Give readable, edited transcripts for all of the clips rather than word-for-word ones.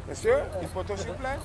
Monsieur, une photo s'il vous plaît.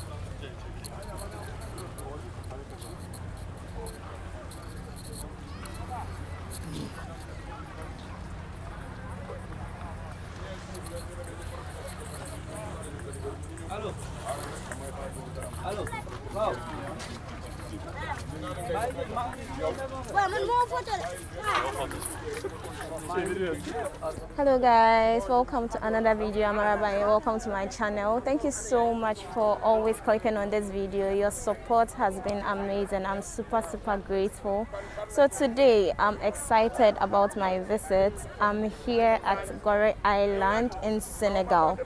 Hello guys, welcome to another video. I'm Araba and welcome to my channel. Thank you so much for always clicking on this video. Your support has been amazing. I'm super grateful. So today I'm excited about my visit. I'm here at Goree Island in Senegal.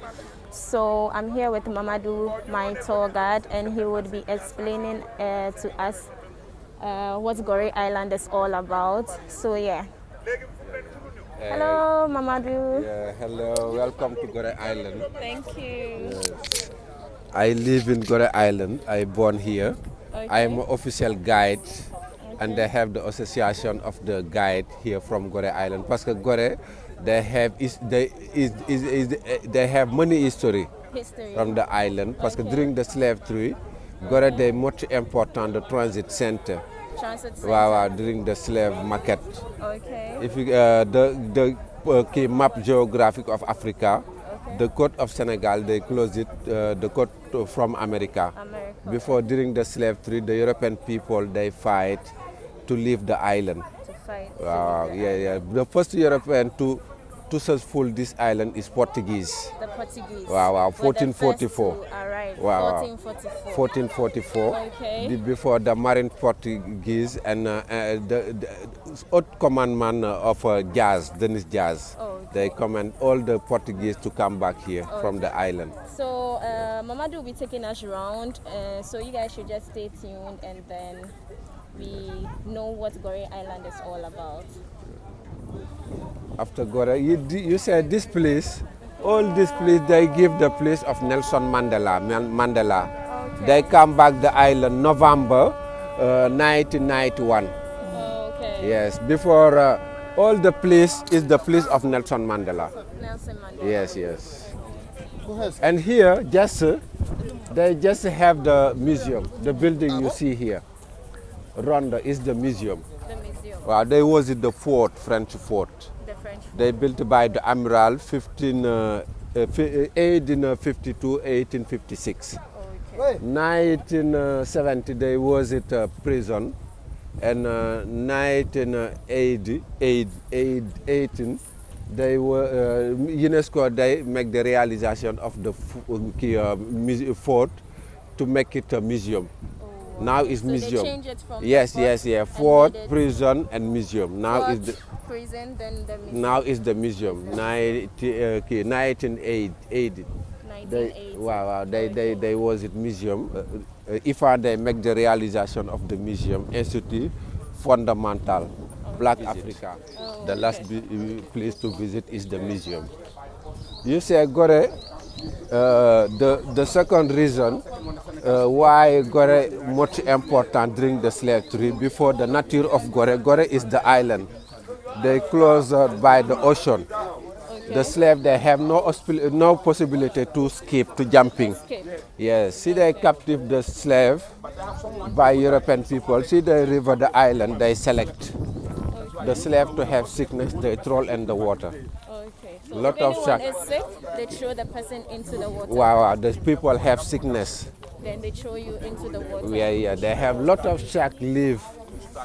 So I'm here with Mamadou, my tour guide, and he would be explaining to us what Goree Island is all about. So yeah. Hello, Mamadou. Yeah, hello. Welcome to Goree Island. Thank you. Yes. I live in Goree Island. I born here. Okay. I am an official guide, and they have the association of the guide here from Goree Island. Parce que Goree, they have many history from the island. Parce que during the slave trade, Goree they much important the transit center. Wow, during the slave market. Okay. If you, the map geographic of Africa, okay. The coast of Senegal, they close it, the coast from America. Before, during the slave trade, the European people, they fight to leave the island. To fight. Wow, yeah. The first European to successful this island is Portuguese. The Portuguese. Wow, 1444. Wow. 1444. Okay. Before the Marine Portuguese and the haute commandment of Denis Jazz. Oh, okay. They command all the Portuguese to come back here from the island. So Mamadou will be taking us around. So you guys should just stay tuned, and then we know what Goree Island is all about. After Goree, you said this place, all this place, they give the place of Nelson Mandela. Okay. They come back the island November 1991. Okay. Yes, before all the place is the place of Nelson Mandela. Nelson Mandela. Yes. And here, they just have the museum, the building you see here. Ronda is the museum. The museum. Well, they was it the fort, French fort. The French. They built by the Admiral 1852, 1856. Okay. 1970 they was it a prison, and 1918 they were UNESCO. They make the realization of the fort to make it a museum. Now is museum. They change it from yes. Fort, prison, and museum. Now fort, is the prison, then the museum. Now is the museum. 1980. They was it museum. They make the realization of the museum institute fundamental. Black Africa. The last place to visit is the museum. You say Goree. The second reason why Goree much important during the slave trade, before the nature of Goree is the island. They close by the ocean. Okay. The slave, they have no possibility to escape, to jumping. Yes, see they captive the slave by European people. See the river, the island, they select. Okay. The slave to have sickness, they throw in the water. Okay. So lot if of anyone is sick, they throw the person into the water. Wow, the people have sickness. Then they throw you into the water. Yeah. They have lot of shark live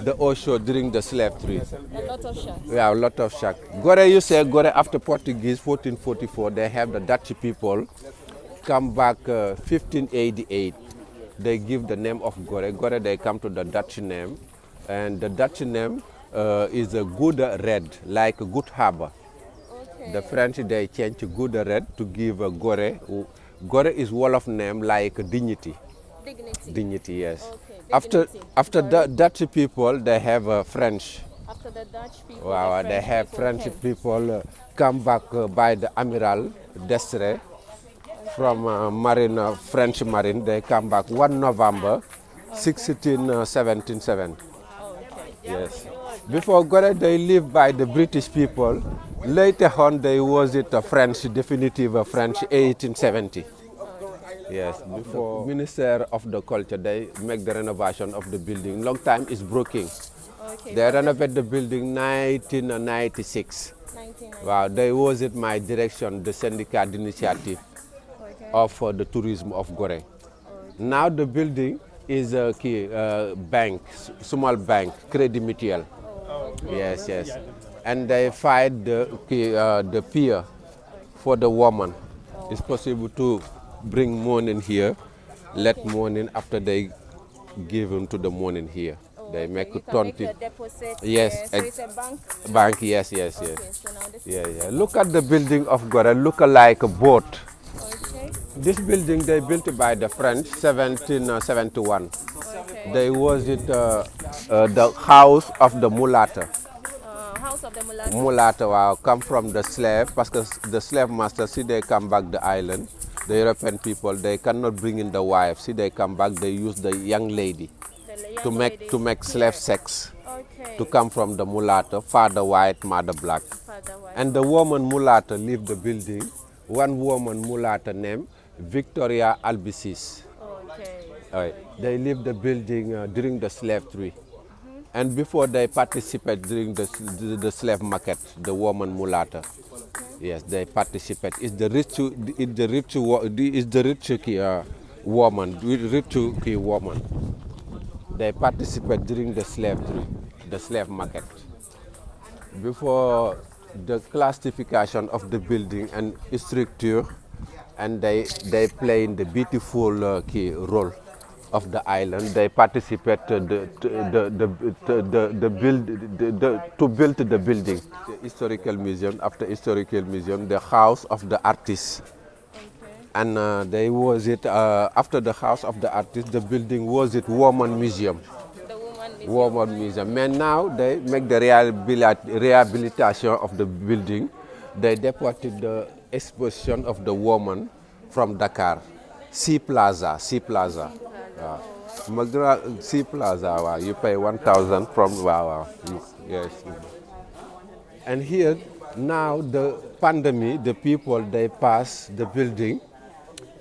the ocean during the slave trade. A lot of sharks. Yeah, a lot of shark. Goree, you say Goree after Portuguese, 1444, they have the Dutch people come back 1588. They give the name of Goree. Goree, they come to the Dutch name. And the Dutch name is a good red, like a good harbor. Okay. The French, they change good red to give a Goree. Goree is Wolof name like dignity. Dignity, yes. Okay. After the Dutch people, they have French. After the Dutch people, they have French people come back by the Admiral Destre from French Marine. They come back 1 November 1677. Okay. Yes. Before Goree, they live by the British people. Later on, they was it a French, definitive French, 1870. Yes, before Minister of the Culture, they make the renovation of the building. Long time is broken. Okay. They renovate the building 1996. 1990. Wow, they was it my direction, the syndicat initiative of the tourism of Goree. Now the building is a bank, small bank, Credit Mutual. Yes, yes. And they fight the pier for the woman. It's possible to bring morning here, let morning after they give them to the morning here. They make You can 20. make your deposit. Yes, So it's a bank. bank. Yes, yes, Okay, yes. so now this Yeah, is yeah. Look at the building of Goree. Look like a boat. okay. This building they built by the French 1771. Okay. They was it the house of the mulatter. House of the Mulatto. Mulatter come from the slave because the slave master see they come back the island. The European people they cannot bring in the wife. See they come back they use the young lady to make slave sex. Okay. To come from the mulatter, father white, mother black. Father wife. And the woman mulatter leave the building. One woman mulatter named Victoria Albicis. Okay. They leave the building during the slavery. And before they participate during the slave market, the woman mulatter. Yes, they participate. It's the rich woman, rich woman. They participate during the slavery, the slave market. Before the classification of the building and structure, and they play in the beautiful role of the island. They participate to build the building. The historical museum, after historical museum, the house of the artist. And they was it after the house of the artist, the building was it woman museum. The woman museum. Woman museum. And now they make the rehabilitation of the building. They deported the exposition of the woman from Dakar. Sea Plaza. Sea Plaza. Sea Plaza. You pay 1,000 from yes. And here now the pandemic, the people they pass the building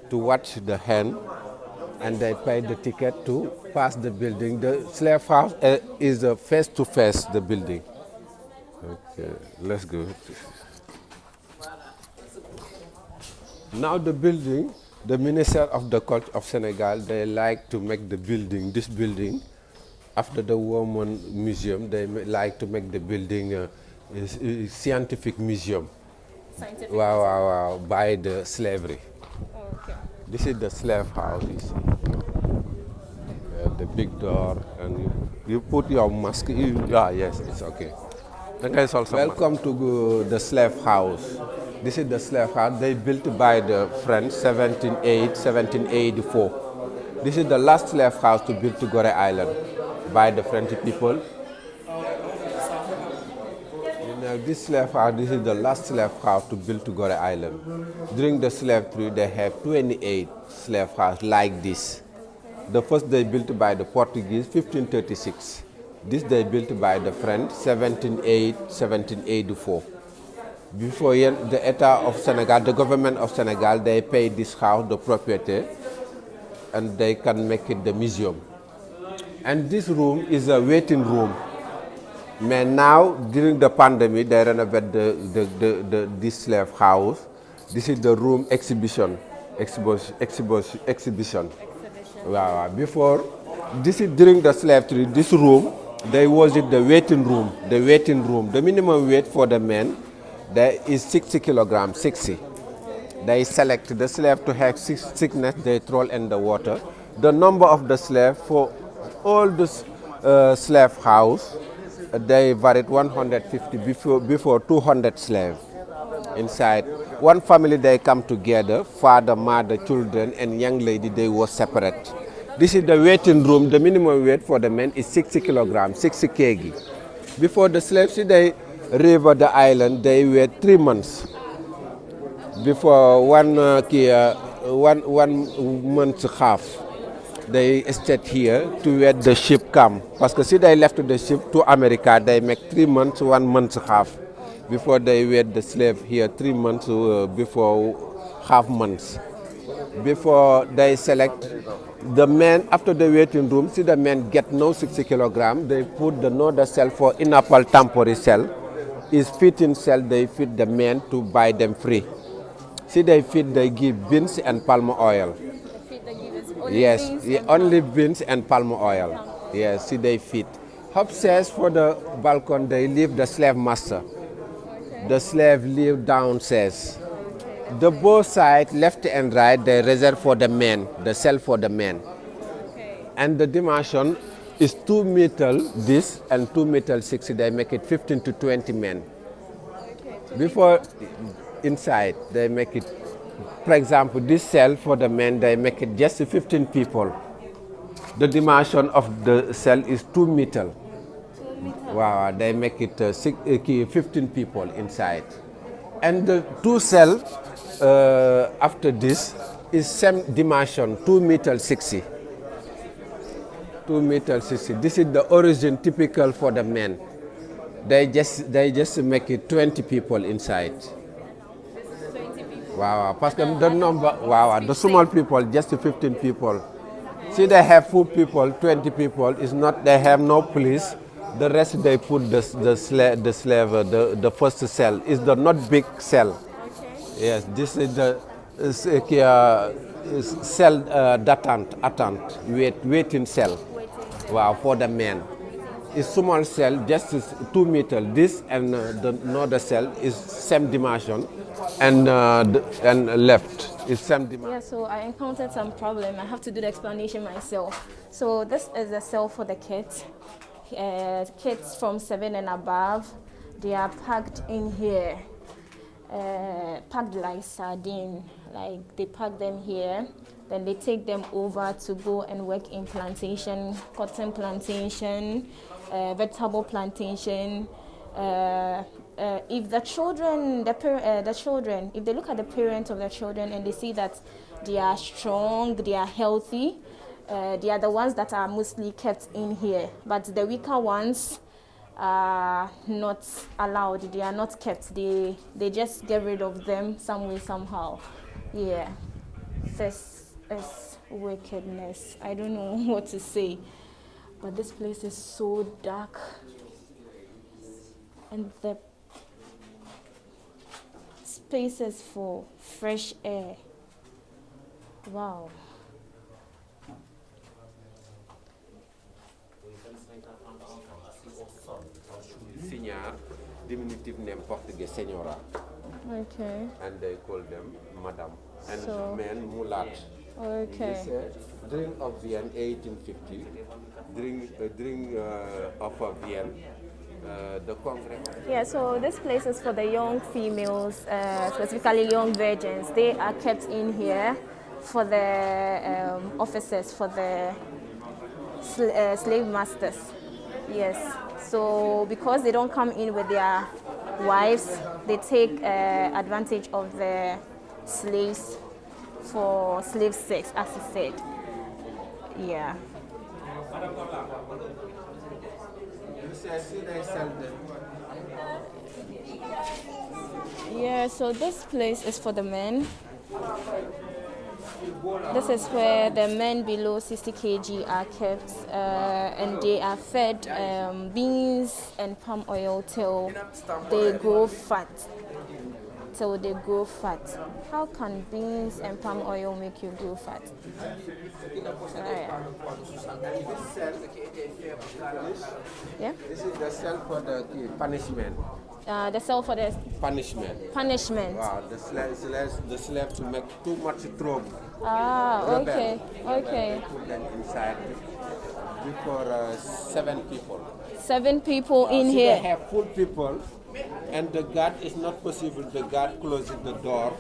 to watch the hand, and they pay the ticket to pass the building. The slave house is face to face the building. Okay, let's go. Now the building, the Minister of the Culture of Senegal, they like to make the building, this building, after the Woman Museum, they like to make the building a scientific museum. Scientific. Wow, by the slavery. Okay. This is the slave house, you see. The big door, and you put your mask. Yes, it's okay. Welcome to the slave house. This is the slave house. They built by the French 1784. This is the last slave house to build to Goree Island by the French people. This slave house, this is the last slave house to build to Goree Island. During the slavery, they have 28 slave houses like this. The first they built by the Portuguese, 1536. This they built by the French, 1784. Before the État of Senegal, the government of Senegal, they pay this house, the property, and they can make it the museum. And this room is a waiting room. But now, during the pandemic, they renovate this slave house. This is the room exhibition. Wow. Before, this is during the slavery, this room, they was it the waiting room. The waiting room. The minimum weight for the men, there is 60 kilograms, 60. They select the slave to have sickness, they throw in the water. The number of the slave for all this slave house, they varied 150 before 200 slaves inside. One family they come together, father, mother, children, and young lady, they were separate. This is the waiting room. The minimum weight for the men is 60 kilograms, 60 kg. Before the slaves, they river the island, they wait 3 months. Before one month half, they stayed here to wait the ship come. Because see, they left the ship to America, they make 3 months, 1 month half. Before they wait the slave here 3 months before half months. Before they select the men, after the waiting room, see the men get no 60 kilogram, they put the another cell for inapal temporary cell. Is fitting cell, they feed the men to buy them free. See they feed, they give beans and palm oil. Yes, only beans and palm oil. Yes, see they feed. Upstairs for the balcony, they leave the slave master. The slave live downstairs. The both sides, left and right, they reserve for the men, the cell for the men. And the dimension is 2 meters this and 2 meters 60. They make it 15 to 20 men. Before inside, they make it, for example, this cell for the men, they make it just 15 people. The dimension of the cell is 2 meters. Wow, they make it 15 people inside. And the two cells after this is same dimension, 2 meters 60. 2 meters 60. This is the origin typical for the men. They just make it 20 people inside. Wow, parce que the number, wow, the small people, just 15 people. See, they have food people, 20 people. It's not, they have no police. The rest they put the slave, the first cell. Is the not big cell. Okay. Yes, this is the cell attente, waiting cell. Wow, for the men. It's small cell, just 2 meters. This and the another cell is same dimension, and left is same dimension. Yeah, so I encountered some problem. I have to do the explanation myself. So this is a cell for the kids. Kids from 7 and above, they are packed in here, packed like sardine. Like they pack them here, then they take them over to go and work in plantation, cotton plantation, vegetable plantation. If the children, if they look at the parents of the children and they see that they are strong, they are healthy, they are the ones that are mostly kept in here. But the weaker ones are not allowed. They are not kept. They just get rid of them some way, somehow. Yeah. This is wickedness. I don't know what to say. But this place is so dark. And the spaces for fresh air. Wow. Signor, diminutive name Portuguese, Senora. Okay. And they call them Madam. And So, men, Mulat. okay. This drink of Vienna, 1850. Drink of Vienna. The Congress. Yeah, so this place is for the young females, specifically young virgins. They are kept in here for the officers, for the slave masters. Yes. So because they don't come in with their wives, they take advantage of the slaves for slave sex, as he said. Yeah. Yeah, so this place is for the men. This is where the men below 60 kg are kept, and they are fed beans and palm oil till they grow fat. How can beans and palm oil make you grow fat? Yeah. This is the cell for the punishment. The cell for the Punishment. punishment. Wow, the slave to make too much trouble. Ah, okay, okay. They put them inside before 7 people. 7 people in So here. they have full people, and the guard is not possible. The guard closes the door,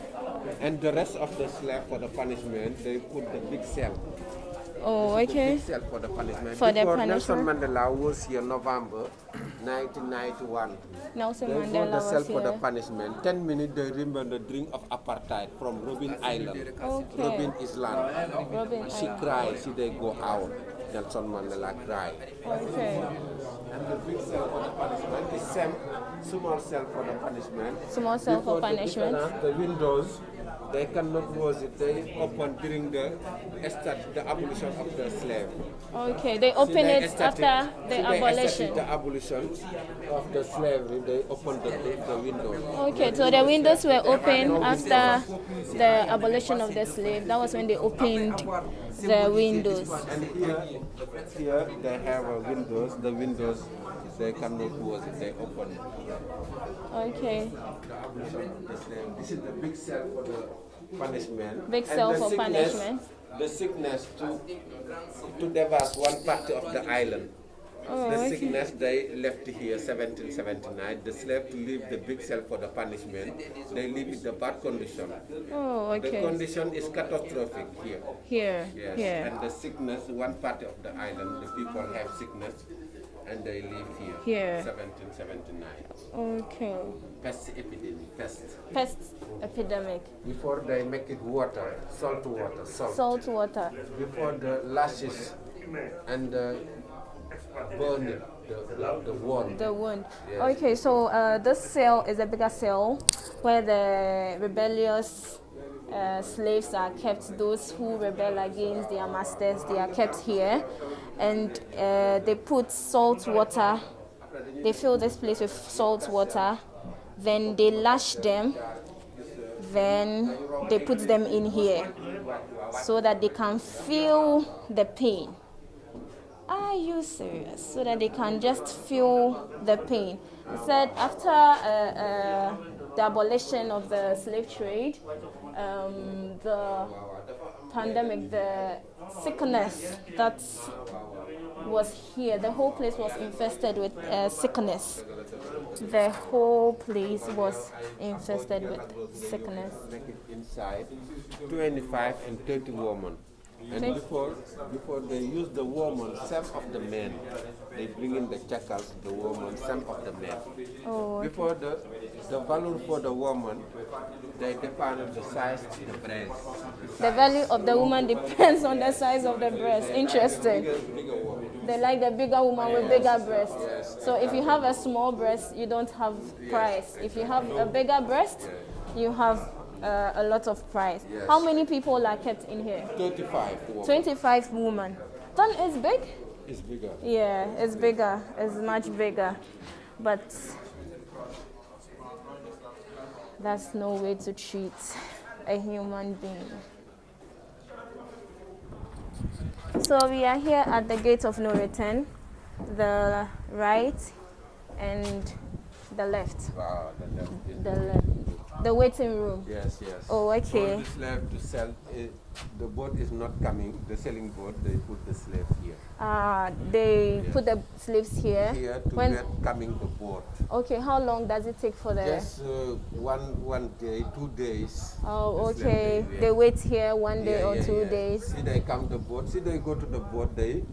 and the rest of the slave for the punishment, they put the big cell. Oh, The okay. big cell for the punishment. For the Before punishment. Nelson Mandela was here November 1991. Nelson They Mandela put the cell was for the here. punishment. 10 minutes they remember the drink of apartheid from Robben Island. Okay. Robben Island. Robin She Island. cried, she they go out. Nelson Mandela cried. Okay. And the big cell for the punishment is same small cell for the punishment. Small cell for Before the punishment. difference, the windows, they cannot close it. They open during the abolition of the slave. Okay, they open it after the abolition. The abolition of the slavery, they open the windows. Okay, so the windows were opened after the abolition of the slave. That was when they opened the windows. And here they have windows. The windows, they cannot close it. They open it. Okay. The abolition of the slave. This is the big cell for the punishment. Big cell for sickness, punishment. The sickness to devast one part of the island. Oh, the okay. sickness they left here 1779. The slave to leave the big cell for the punishment. They live in the bad condition. Oh, okay. The condition is catastrophic here. Here, Yes. here. And the sickness, one part of the island, the people have sickness and they live here. Here. 1779. Okay. Pest epidemic, pest. Pest epidemic. Before they make it water, salt water, Salt water. Before the lashes and burn it, the wound. The wound. Yes. Okay, so this cell is a bigger cell where the rebellious slaves are kept. Those who rebel against their masters, they are kept here, and they put salt water. They fill this place with salt water. Then they lash them. Then they put them in here so that they can feel the pain. Are you serious? So that they can just feel the pain. He said after the abolition of the slave trade, the pandemic, the sickness that was here, the whole place was infested with sickness. The whole place was infested with sickness. Make it inside 25 and 30 women. And before they use the woman, some of the men, they bring in the jackals, the woman, some of the men. Oh, okay. Before the value for the woman, they depend on the size of the breast. The value of the woman depends on the size of the breast. Interesting. Bigger woman. They like the bigger woman with bigger breasts. So if you have a small breast, you don't have price. If you have a bigger breast, you have a lot of price. Yes. How many people are kept in here? 35 women. 25 women. Then it's big? It's bigger. Yeah, it's bigger. It's much bigger. But that's no way to treat a human being. So we are here at the gate of no return, the right and the left. Wow, The left. The waiting room. Yes, yes. Oh, okay. All the slave to sell, the boat is not coming, the selling boat, they put the slave here. They Yes. put the slaves here. Here to When, get coming the boat. okay, how long does it take for the... Just one day, 2 days. Oh, the slave okay. day, yeah. They wait here 1 day Yeah, or yeah, 2 yeah. days. See, they come the boat. See, they go to the boat. They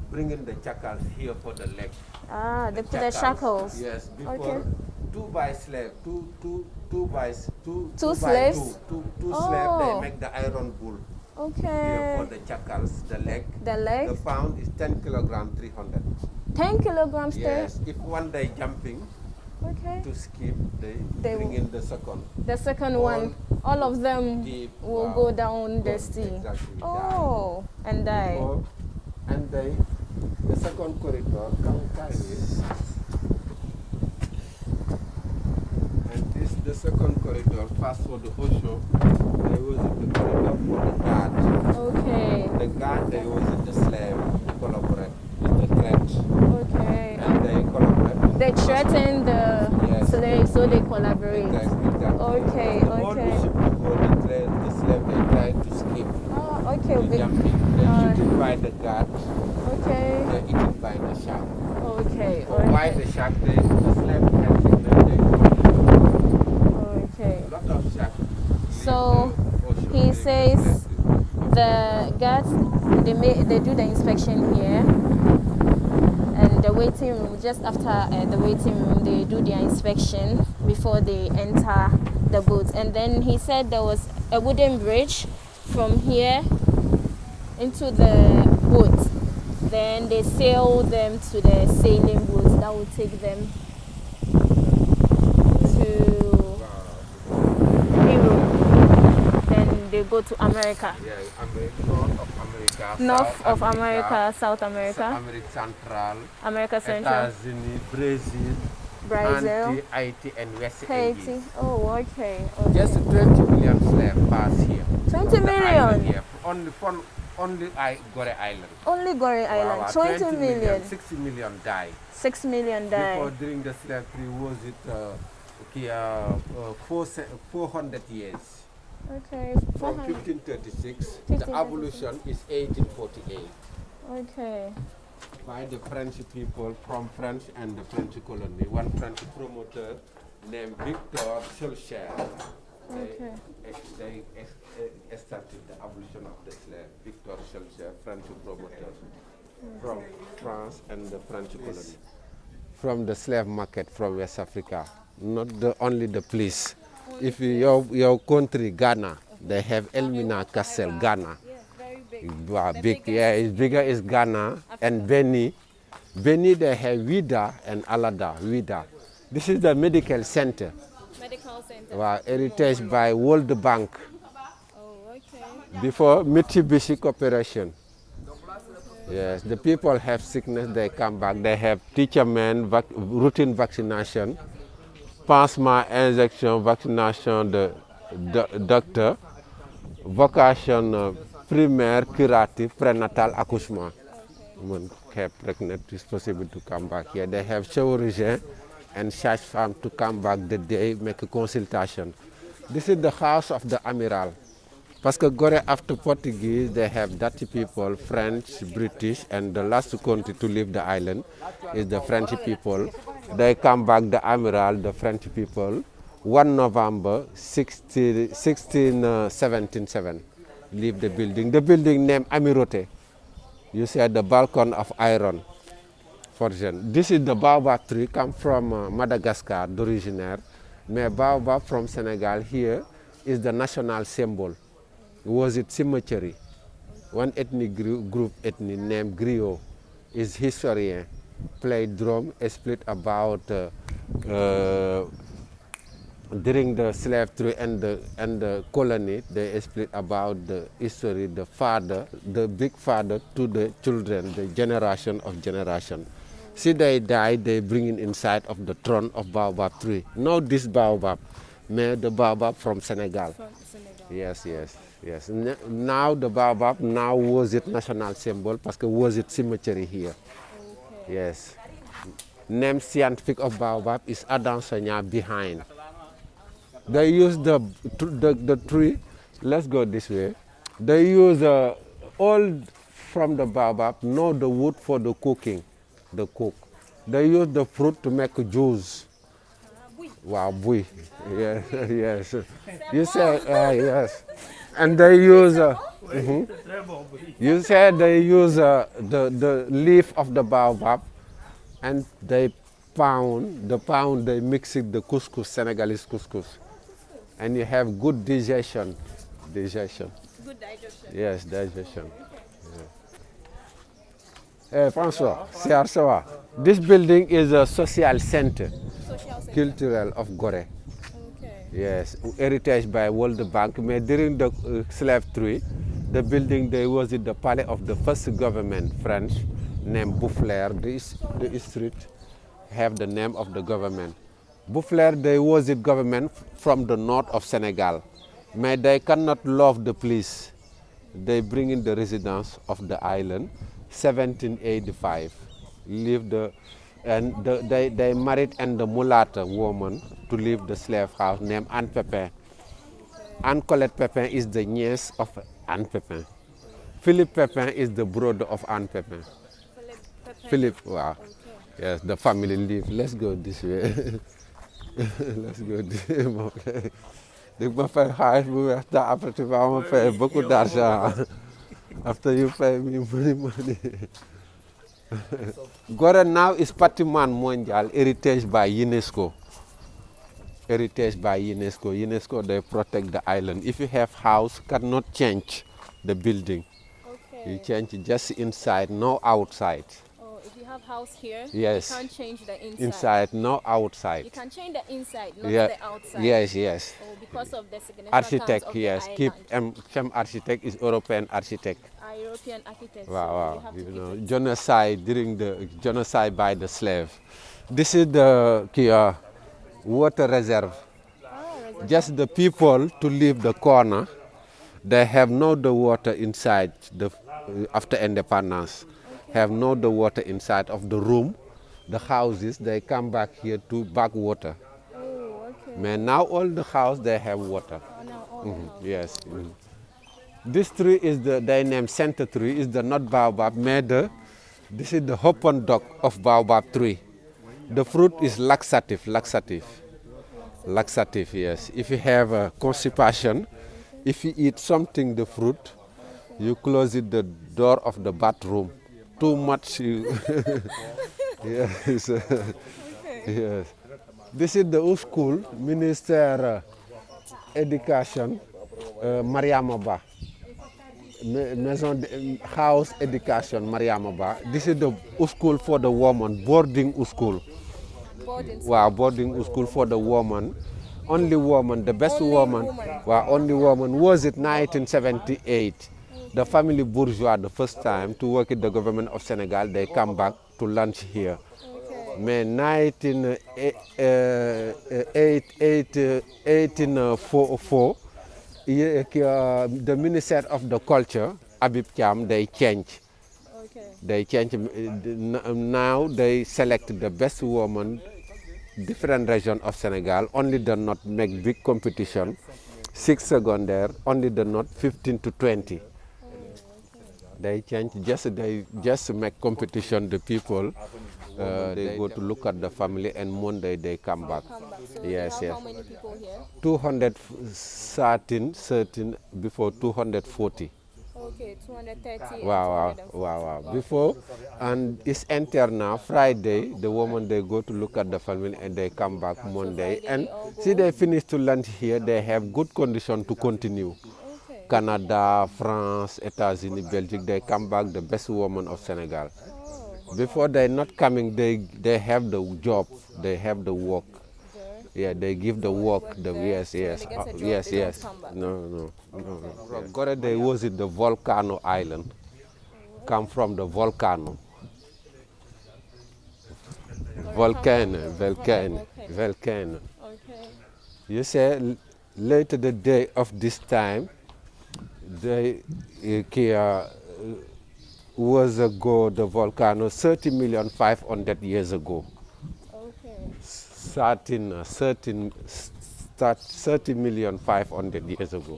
bring in the shackles here for the leg. They put the shackles. Yes, before Okay. two by slave, two slaves. Two Oh. slave. They make the iron bull here for Okay. the shackles, the leg. The The legs. pound is 10 kilogram, 300. 10 kilograms there. Yes, if one day jumping Okay. to skip, they They bring will- in the second. The second one, all of them Deep, will wow. go down the Go- sea. exactly, Oh, and die. Before- and the second corridor come carries. And this the second corridor pass for the Osho. There was the corridor for the guard. Okay. The guard they was in the slave collaborate with the threat. Okay. And they collaborate. They threaten the Yes. slaves, so they collaborate. Exactly. Okay, The whole okay. ship before the slave they try to escape. Oh, okay. They jumping. They shoot it by the guard. Okay. They eat it by the shark. Okay. Why Okay. the shark? The slave has sickness. They go to Okay. a lot of shark. So he says the guards they do the inspection here, and the waiting room. Just after the waiting room, they do their inspection before they enter the boat. And then he said there was a wooden bridge from here into the boat. Then they sail them to the sailing boats that will take them to Europe. Then they go to America. Yeah, North of America. North of America, South America, America Central, America Central, États-Unis, Brazil, Brazil, Haiti, and West Haiti. Indies. Oh, okay. Just 20 million slaves pass here. 20 million? Here. Only Goree Island. Only Goree Island. Wow, 20 million. 60 million die. 6 million die. Before, during the slavery, was it 400 years. Okay. From 1536, the abolition is 1848. Okay. By the French people from France and the French colony. One French promoter named Victor Schulcher. Okay. They started the abolition of the slave. Victor Schulcher, French promoter from France and the French colony. From the slave market from West Africa, not only the police. If your country, Ghana, they have Elmina Castle, Ghana. Wow, big, yeah, it's bigger is Ghana and Benin. Benin, they have Vida and Alada, Vida. This is the medical center. Medical center. Wow, heritage by World Bank. Oh, okay. Before Mitsubishi Corporation. Yes, the people have sickness, they come back. They have teacher men, routine vaccination, pansement injection, vaccination, the doctor, vocation primaire, curative, prenatal accouchement. Women kept pregnant, it's possible to come back here. They have chirurgien and sage-femme to come back the day, make a consultation. This is the house of the Amiral. Parce que Goree, after Portuguese, they have Dutch people, French, British, and the last country to leave the island is the French people. They come back, the Amiral, the French people, 1 November 1677, leave the building. The building named Amirote. You see the balcony of iron. Fortune. This is the baobab tree, come from Madagascar, d'originaire. Mais baobab from Senegal here is the national symbol. Was it cemetery? One ethnic group named Griot is historian, played drum, split about during the slave trade and the colony. They split about the history, the father, the big father to the children, the generation of generation. See, they die, they bring it inside of the throne of baobab tree. Not this baobab, but the baobab from Senegal. From Senegal. Yes, yes, yes. Now the baobab, now was it national symbol, parce que was it cemetery here. Okay. Yes. Name scientific of baobab is Adam Sanya behind. They use the tree, let's go this way. They use all from the baobab, not the wood for the cooking, the cook. They use the fruit to make juice. Wow, bui. Yes, yes. You said, yes. And they use, you said they use the leaf of the baobab and they pound, they mix it the couscous, Senegalese couscous. And you have good digestion. Good digestion. Yes, digestion. Yeah. François, ça va? This building is a social center, cultural of Goree. Okay. Yes, heritage by World Bank. But during the slave trade, the building there was in the palais of the first government, French, named Boufflers. The street have the name of the government. Boufflers, they was the government from the north of Senegal. But they cannot love the police. They bring in the residents of the island, 1785. They married and the mulatto woman to leave the slave house named Anne Pepin. Anne Colette Pepin is the niece of Anne Pepin. Philippe Pepin is the brother of Anne Pepin. Philippe, wow. Okay. Yes, the family live. Let's go this way. Let's go this way. Je me fais high, après tu vas me faire beaucoup d'argent. After you pay me money. Goree now is patrimoine mondial, heritage by UNESCO. Heritage by UNESCO. UNESCO, they protect the island. If you have house, cannot change the building. Okay. You change just inside, no outside. Oh, if you have house here, Yes. you can't change the inside. Inside, no outside. You can change the inside, not Yeah. the outside. Yes, yes. Oh, because of the significance Architect, of yes. the Keep island. some architect is European architect. European architects. Wow, So wow. you have to You keep know, it. genocide during the genocide by the slave. This is the water reserve. reservoir. Just the people to leave the corner, they have no the water inside the after independence. Have no the water inside of the room, the houses. They come back here to back water. Oh, okay. Man, now all the house they have water. Oh, now all the house. Yes. This tree is they name center tree is the not baobab made. This is the open dog of baobab tree. The fruit is laxative. Laxative, yes. If you have a constipation, if you eat something, the fruit, you close it the door of the bathroom. Too much, you yes. Yes. This is the school, Minister Education, Mariama Ba. Maison House Education, Mariama Ba. This is the school for the woman, boarding school. Wow, boarding school for the woman. Only woman, the best woman. Wow, only woman. Was it 1978? The family bourgeois, the first time to work in the government of Senegal, they come back to lunch here. Mais 1844, the Minister of the Culture, Habib Thiam, they change. They change. Now they select the best woman, different region of Senegal. Only do not make big competition. 6 secondaire, only do not 15 to 20. They change. They just make competition. The people. They go to look at the family, and Monday they come back. So Yes, yes. how many people here? 213 before 240. Okay, 230. Wow. Before, and it's enter now. Friday, the woman they go to look at the family, and they come back Monday. And see, they finish to lunch here. They have good condition to continue. Okay. Canada, France, États-Unis, Belgium. They come back the best woman of Senegal. Before they not coming, they have the job, they have the work. Yeah, they give the work. Yes. No. Goree, they was in the volcano island. Come from the volcano. Volcano. Okay. You say later the day of this time, they was ago the volcano 30,500,000 years ago. Okay. 30,500,000 years ago.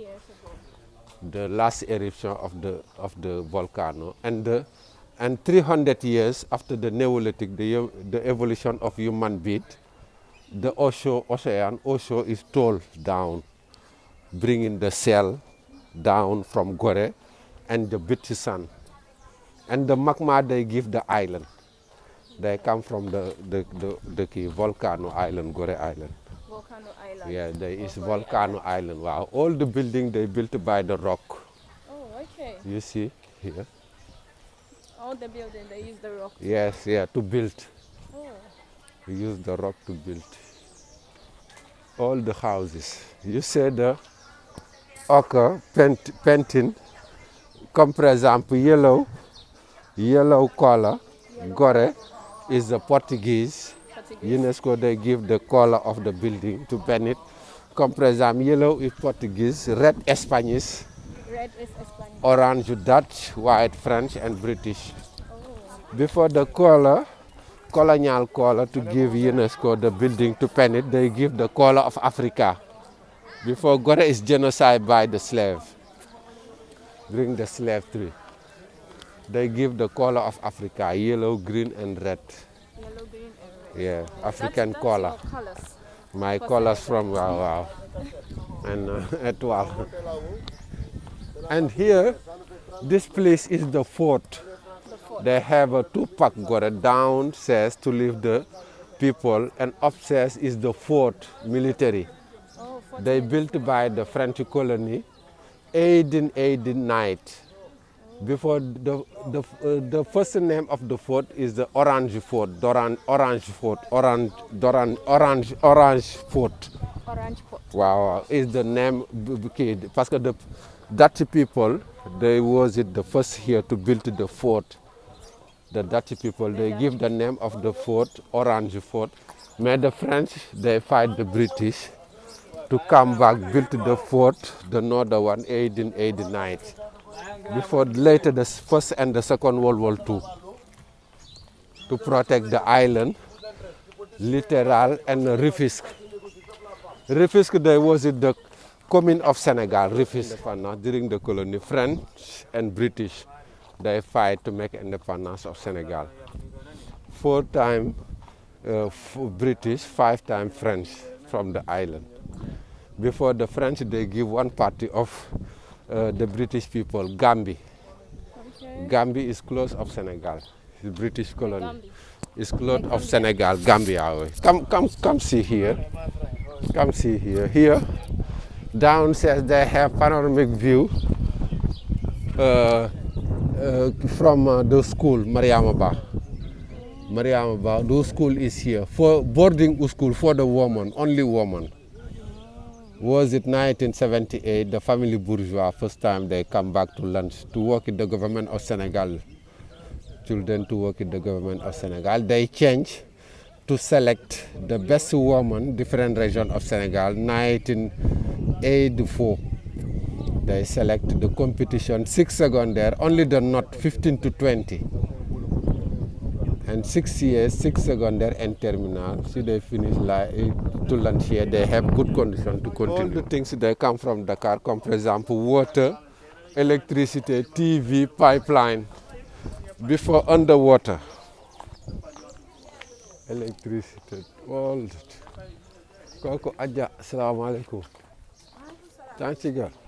The last eruption of the volcano, and 300 years after the Neolithic, the evolution of human being, the ocean is told down, bringing the cell down from Goree and the British sun. And the magma they give the island. They come from the volcano island, Goree Island. Volcano Island. Yeah, there is volcano island. Wow, all the building they built by the rock. Oh, okay. You see here. All the building they use the rock. Yes, to build. Oh. We use the rock to build. All the houses. You see the ochre painting. Come, for example, yellow color. Goree is the Portuguese. UNESCO, they give the color of the building to paint it. Come, for example, yellow is Portuguese, red Spanish, orange Dutch, white French, and British. Before the colonial color to give UNESCO the building to paint it, they give the color of Africa. Before Goree is genocide by the slave, during the slave trade. They give the color of Africa, yellow, green, and red. Yellow, green, and red. Yeah, African that's color. Your colors. My colors from wow. And Etoile. And here, this place is the fort. They have a two-pack Goree downstairs to leave the people, and upstairs is the fort, military. Oh, they built by the French colony, 1889. Before the first name of the fort is the Orange Fort, Orange Fort, Orange Fort. Orange Fort. Wow, is the name because the Dutch people, they was it the first here to build the fort. The Dutch people, they give the name of the fort Orange Fort. But the French, they fight the British to come back, build the fort, the northern one, 1889. Before later the First and the Second World War II, to protect the island, littoral and Rufisque. Rufisque, there was it the commune of Senegal, Rufisque. During the colony, French and British, they fight to make independence of Senegal. 4 times British, 5 times French from the island. Before the French, they give one party of the British people, Gambie. Okay. Gambie is close of Senegal. The British colony is close of Senegal, Gambia. Come see here. Come see here. Here, downstairs they have panoramic view from the school, Mariamaba. Mariamaba, the school is here. For boarding school for the woman, only woman. Was it 1978, the family bourgeois, first time they come back to lunch, to work in the government of Senegal. Children to work in the government of Senegal. They change to select the best woman, different region of Senegal, 1984. They select the competition, 6 secondaire, only the not 15 to 20. And 6 years, 6 secondaire and terminal. See, they finish to lunch here. They have good condition to continue. All the things they come from Dakar, come for example, water, electricity, TV, pipeline. Before underwater, electricity, all that. Koko Aja, assalamu alaikum.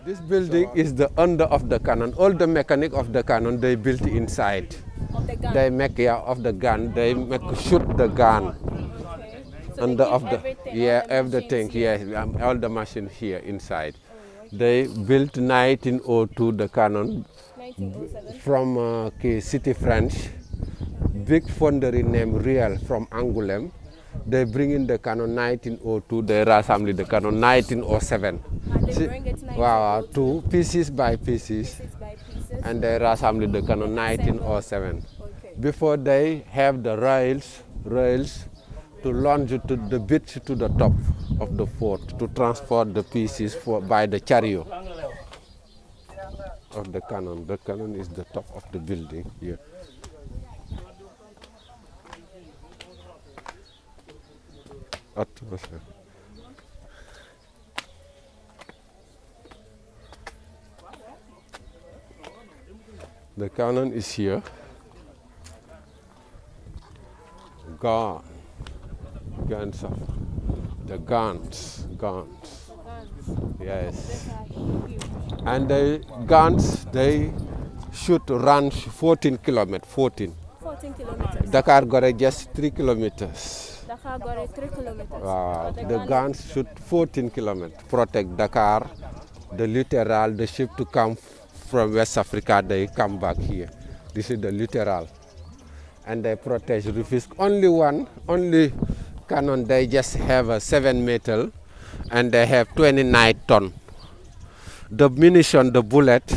This building is the under of the cannon. All the mechanic of the cannon they built inside. Of the gun. They make of the gun. They make shoot the gun. Okay. So Under they of keep the everything, all the machine here inside. They built 1902 the cannon 1907. from City French. Big foundry named Real from Angoulême. They bring in the cannon 1902. They assemble the cannon 1907. And they bring it 1902. Wow, two pieces by pieces. Pieces by pieces. And they assemble the cannon 1907. Okay. Before they have the rails to launch it to the beach to the top of the fort to transport the pieces by the chariot of the cannon. The cannon is the top of the building here. The cannon is here. Gone. Guns of the guns. Yes. And the guns, they shoot run 14 kilometers. 14 kilometers. Dakar Goree just 3 kilometers. Dakar Goree 3 kilometers. Wow. The guns shoot 14 kilometers. Protect Dakar, the littoral, the ship to come from West Africa, they come back here. This is the littoral. And they protect Rufisque. Only cannon, they just have a 7 metal and they have 29 ton. The munition, the bullet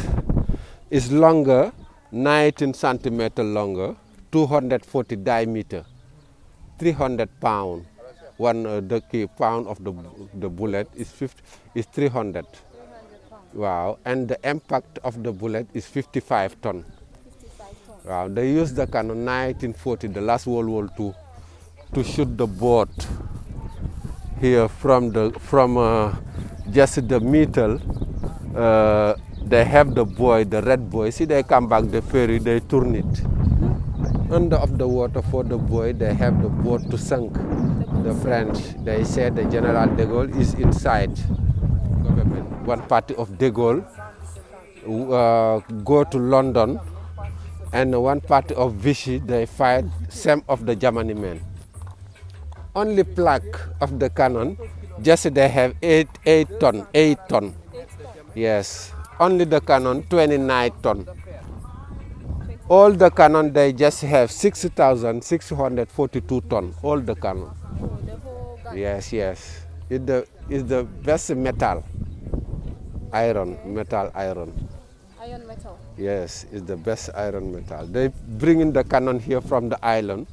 is longer, 19 centimeter longer, 240 diameter, 300 pound. The pound of the bullet is 300. Wow, and the impact of the bullet is 55 ton. 55 tons. Wow, they used the cannon 1940, the last World War II, to shoot the boat here from just the metal. They have the buoy, the red buoy. See, they come back the ferry, they turn it. Under of the water for the buoy, they have the boat to sink. The French, they said the General de Gaulle is inside. One party of de Gaulle go to London, and one party of Vichy, they fight some of the Germany men. Only plaque of the cannon, just they have 8 ton. Yes, only the cannon 29 ton. All the cannon, they just have 6,642 tons, all the cannon. Oh, the whole gun. Yes, yes. It's the best metal, iron, metal iron. Iron metal. Yes, it's the best iron metal. They bring in the cannon here from the island,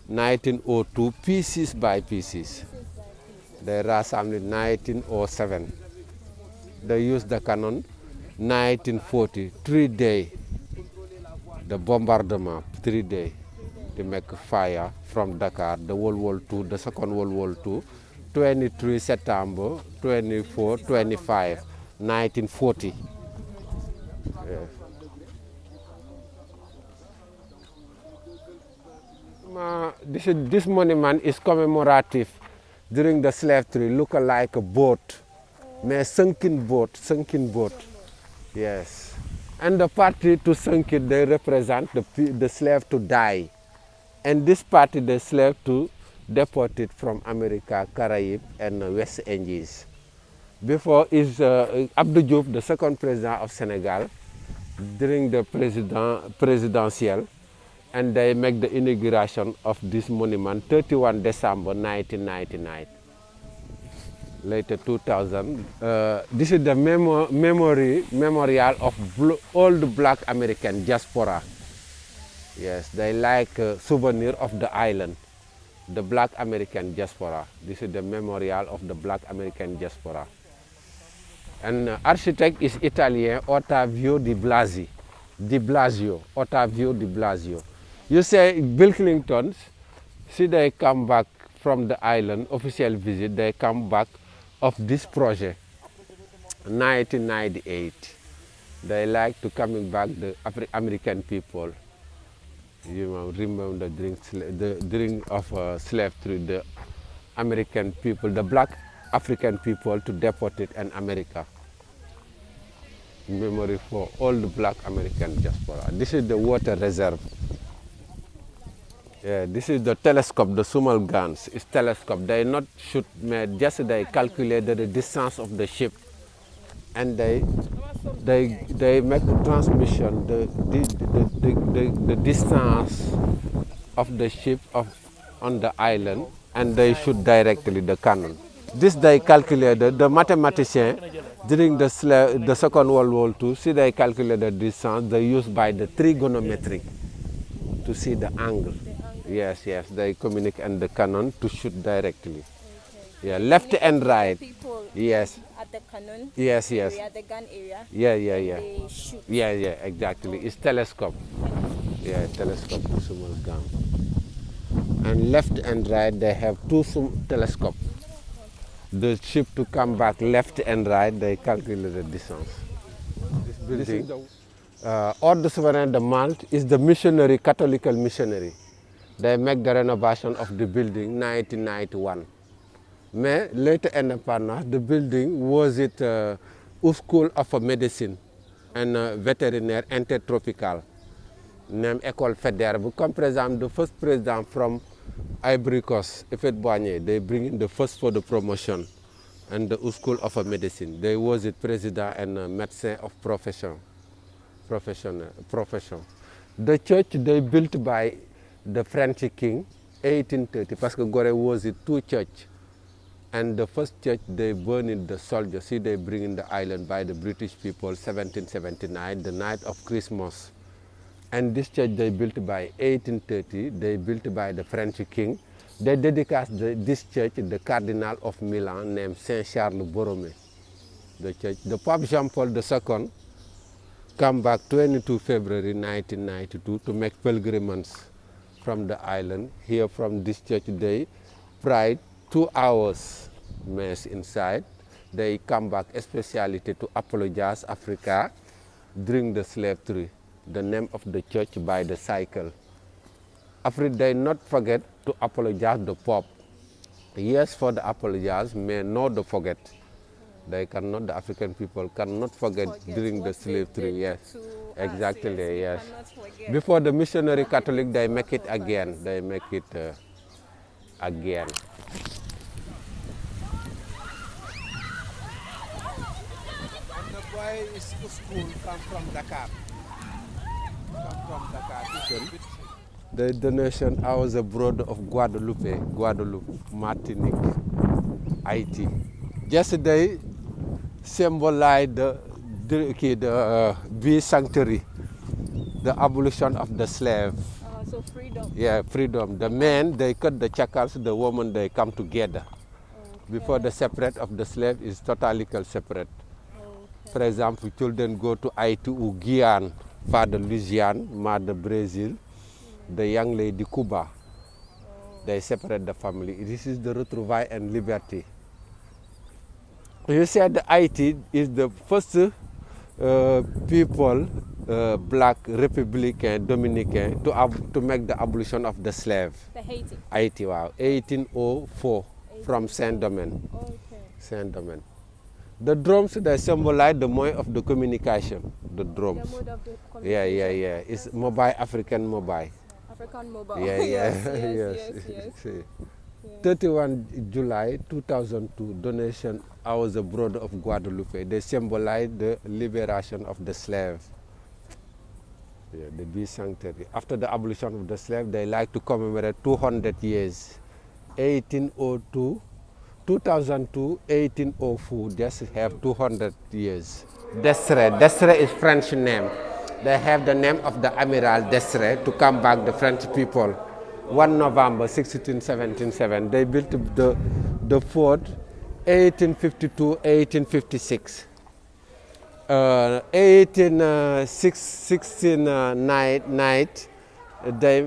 1902, pieces by pieces. They assembled 1907. They used the cannon 1940, 3 days. The bombardment, 3 days to make fire from Dakar, the World War II, the Second World War II, 23 September, 24, 25, 1940. Yes. This monument is commemorative during the slavery, look like a boat, a sunken boat, yes. And the party to sink it, they represent the slave to die. And this party, the slave to deported from America, Caribbean, and West Indies. Before is Abdou Diouf, the second president of Senegal, during the presidential, and they make the inauguration of this monument 31 December 1999. Later 2000, this is the memorial of old black American diaspora. Yes, they like souvenir of the island, the black American diaspora. This is the memorial of the black American diaspora. And architect is Italian, Ottavio Di Blasio, Ottavio Di Blasio. You say Bill Clinton, see they come back from the island, official visit, they come back of this project, 1998. They like to coming back the American people. You know, remember during of slavery, the American people, the black African people to deported in America. Memory for all the black American diaspora. This is the water reserve. Yeah, this is the telescope, the small guns. It's telescope. They not shoot, just they calculated the distance of the ship, and they make a transmission the distance of the ship on the island, and they shoot directly the cannon. This they calculated. The mathematician during the Second World War II, see they calculated the distance. They used by the trigonometry to see the angle. Yes, yes, they communicate and the cannon to shoot directly. Okay. Yeah, left and right. People yes. At the cannon. Yes, yes. Area, the gun area. Yeah, yeah, yeah. They shoot. Yeah, yeah, exactly. It's telescope. Yeah, telescope, small gun. And left and right, they have two telescope. The ship to come back left and right, they calculate the distance. This building, Ordre Souverain de Malte is the missionary, Catholic missionary. They make the renovation of the building 1991. But later independence, the building was it a school of medicine and veterinary intertropical, named École Fédère. Comme par exemple, the first president from Ivory Coast, Effet Boigny, they bring in the first for the promotion and the school of medicine. They was it president and médecin of profession. The church they built by the French king, 1830, parce que Goree was it two church. And the first church, they burned the soldiers. See, they bring in the island by the British people, 1779, the night of Christmas. And this church they built by 1830, they built by the French king. They dedicated this church the Cardinal of Milan named Saint Charles Borromée. The church, the Pope Jean Paul II come back 22 February 1992 to make pilgrimage from the island. Here from this church they prayed 2 hours mass inside. They come back especially to apologize Africa during the slavery. The name of the church by the cycle. Africa they not forget to apologize the Pope. Yes for the apologize, may not the forget. They cannot, the African people cannot forget during the slavery, yes. Exactly, yes. Before the missionary Catholic, they make it again. They make it again. And the boy is to school come from Dakar. The donation, I was abroad of Guadeloupe, Martinique, Haiti. Yesterday symbolized the bee sanctuary, the abolition of the slave. So freedom. Yeah, freedom. The men, they cut the chakals, the women, they come together. Before the separate of the slave is totally separate. For example, children go to Haiti or Guyana, father Louisiana, mother Brazil, the young lady Cuba. They separate the family. This is the retrouvailles and liberty. You said Haiti is the first people, black Republican, Dominican, to make the abolition of the slave. The Haiti. Haiti, wow. 1804 from Saint-Domingue. Okay. Saint-Domingue. The drums, they symbolize the mode of the communication. The drums. The mode of the Yeah, communication. yeah, yeah. It's mobile, African mobile. African mobile. Yeah, yeah, yes. See. 31 July 2002, donation I was abroad of Guadeloupe. They symbolize the liberation of the slave. Yeah, the bee sanctuary. After the abolition of the slave, they like to commemorate 200 years. 1802, 2002, 1804, just have 200 years. Destre is French name. They have the name of the Amiral Destre to come back the French people. 1 November 1677, they built the fort 1852, 1856. 1816 night, they,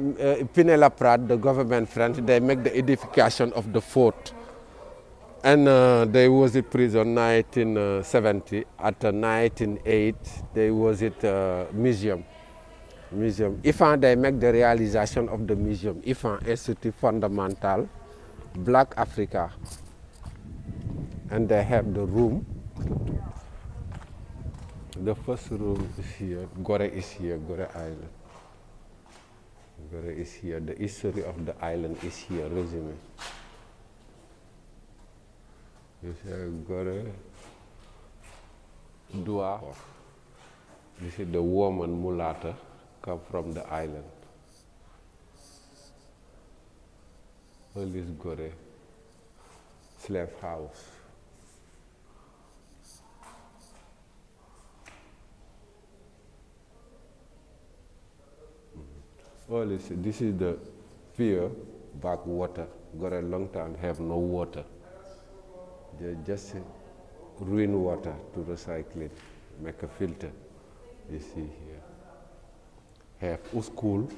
Pinella Prat, the government French, they make the edification of the fort. And they was in prison 1970. At 1908, they was at museum. IFAN, they make the realization of the museum. IFAN, Institute Fundamental, Black Africa. And they have the room. The first room is here. Goree is here, Goree Island. Goree is here. The history of the island is here, resume. You see Goree, Dua. This is the woman mulatta come from the island. All this Goree, slave house. All this is the pier backwater. Goree long time have no water. They just ruin water to recycle it, make a filter. You see here. Have a school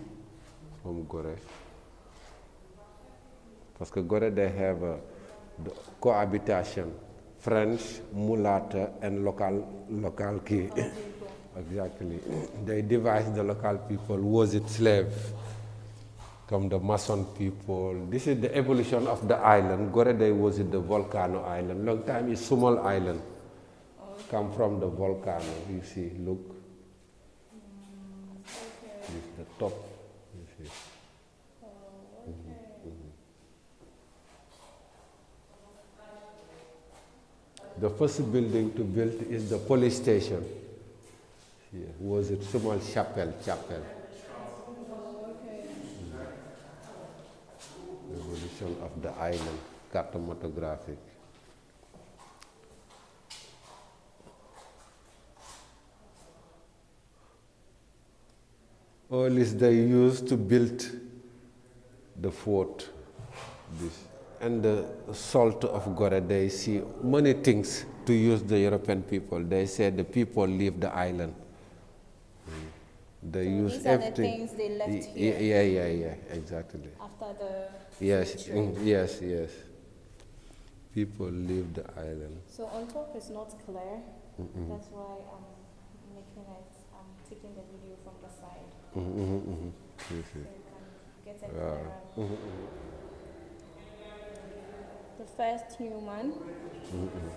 from Goree. Parce que Goree, they have the cohabitation, French, mulatta, and local key. Exactly. They devised the local people. Was it slave? Come the Mason people. This is the evolution of the island. Goree, they was it the volcano island. Long time is small island. Come from the volcano. You see, look. This is the top. You see. The first building to build is the police station. Here was it small chapel. Evolution of the island, cartographic. All this they used to build the fort. This. And the salt of Goree, they see many things to use the European people. They said the people leave the island. They use these are everything. the things they left here. Yeah, exactly. After the Yes, yes. People leave the island. So on top is not clear. That's why I'm making it. I'm taking the video from the side. So you can get it clearer. The first human,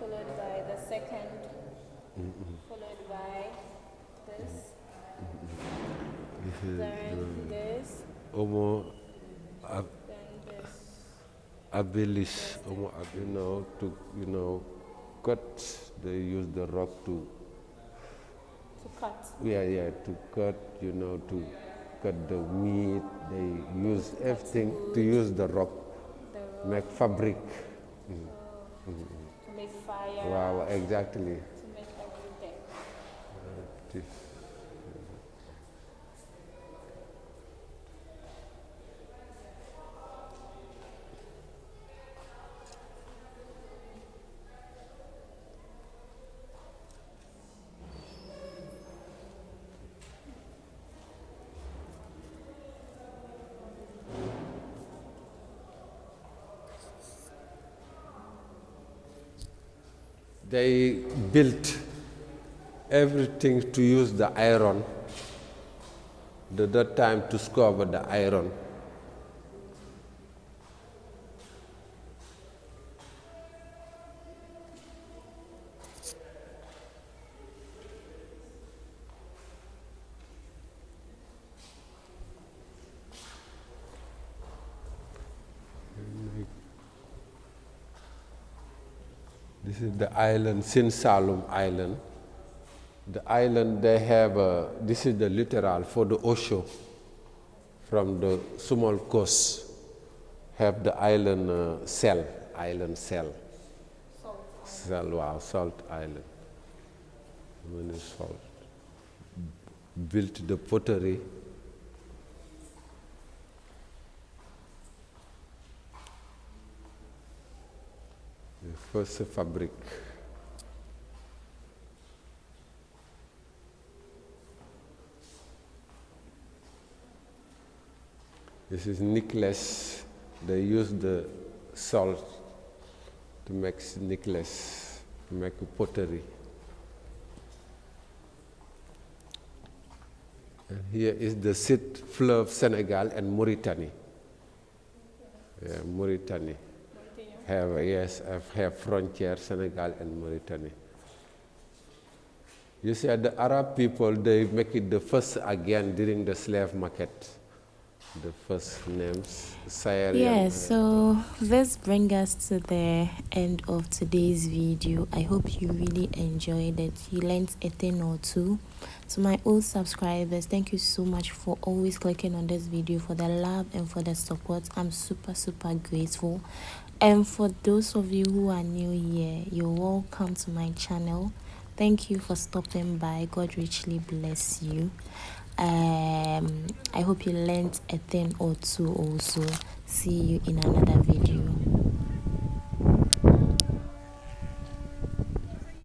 followed by the second, followed by this, then this, Homo then this. habilis, to cut. They use the rock to To cut. to cut, to cut the meat, they use everything to use the rope, make fabric. To make fire. Wow, exactly. To make everything. This- They built everything to use the iron. That time to discover the iron. This is the island, Sin Salum Island. The island they have, this is the littoral for the Osho from the small coast have the island cell, Salt, wow, Salt Island. When it's salt. Built the pottery. The first fabric. This is necklace. They use the salt to make necklace, to make pottery. And here is the sit fleuve Senegal and Mauritania. Yeah, Mauritania. Have frontier Senegal and Mauritania. You see, the Arab people, they make it the first again during the slave market. The first names, Syrian. Yeah, so this brings us to the end of today's video. I hope you really enjoyed it. You learned a thing or two. To my old subscribers, thank you so much for always clicking on this video, for the love and for the support. I'm super grateful. And for those of you who are new here, you're welcome to my channel. Thank you for stopping by. God richly bless you. I hope you learned a thing or two also. See you in another video.